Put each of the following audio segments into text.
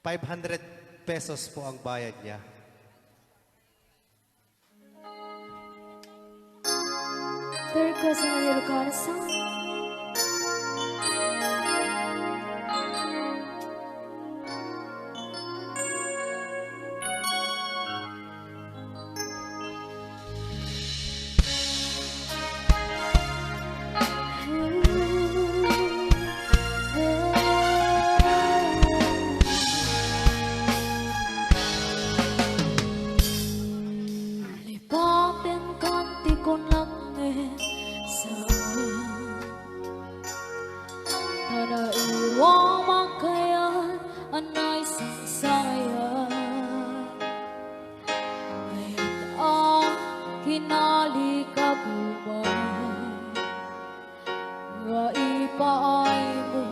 500 pesos po ang bayad niya. There goes a little corazón. Lipatin kanti ko langit sa naiwang makayan anay sangsaya ngayon ang kinalikagubang nga ipaay mo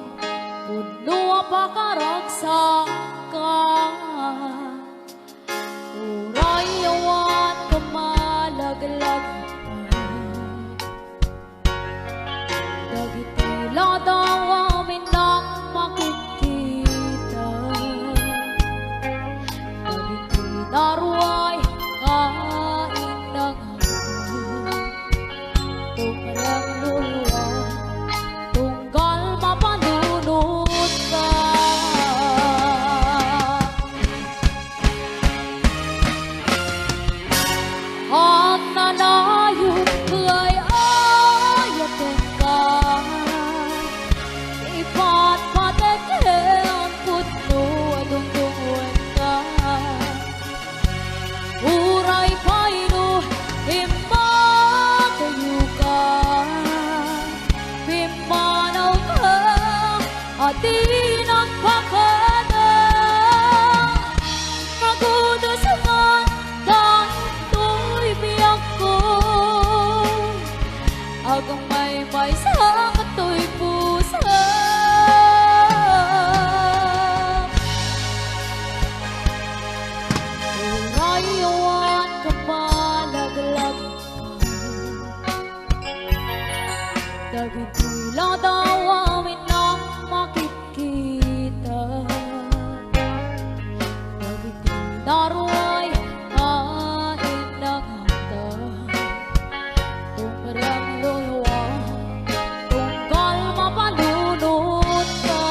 puno ang pakaragsak ka uray awan ka malaglag dagitila daw amin ang makikita dagitila ruay kain ng tumarang luluwa tunggal mapanunod ka ang nanayo ay ayatin ka ipat pateke ang putno at tungtungan ka uray paino imagayo ka pimanaw ka at di nagpakada magudos man dahil biyak ko agang may sa kato'y pusa uray awan ka malaglag dagitila daw amin ang makikita dagitila ruay kain ng handa tumarang luluwa tunggal mapalunod ka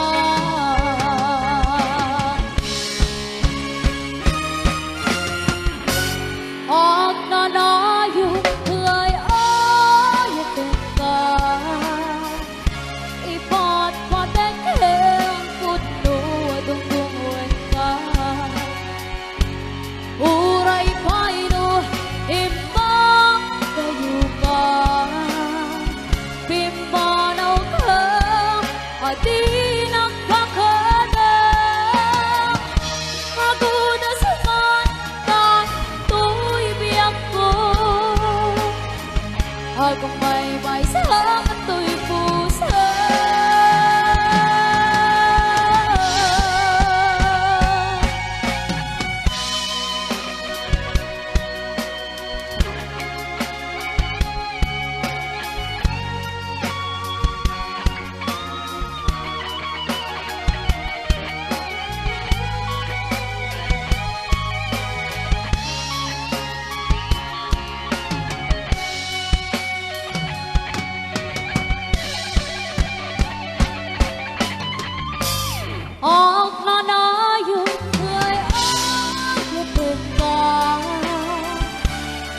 ang nanayo ay ayatin ka ipat pateke ang putno at tungtungan ka uray paino imang kayo ka pimpanaw ka at di nagpakada magudas man tanto'y biyak ko agang may sa kato'y pusa ang nanayo ay ayatin ka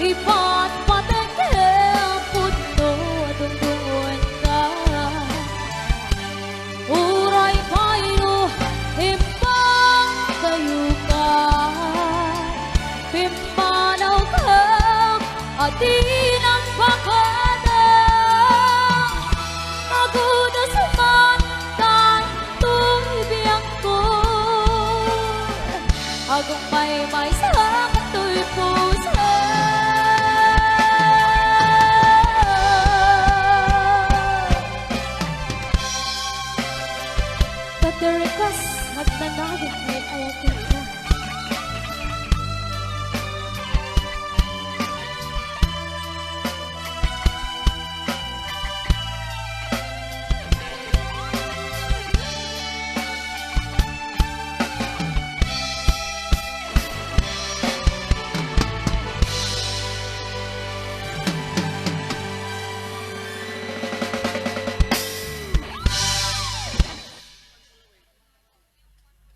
ipat pateke ang putno at tungtungan ka uray paino impang kayo ka pimpanaw ka at di nagpakada magudas man tanto'y biyak ko agang may sa kato'y pusa but the request nagnanawit may ayatin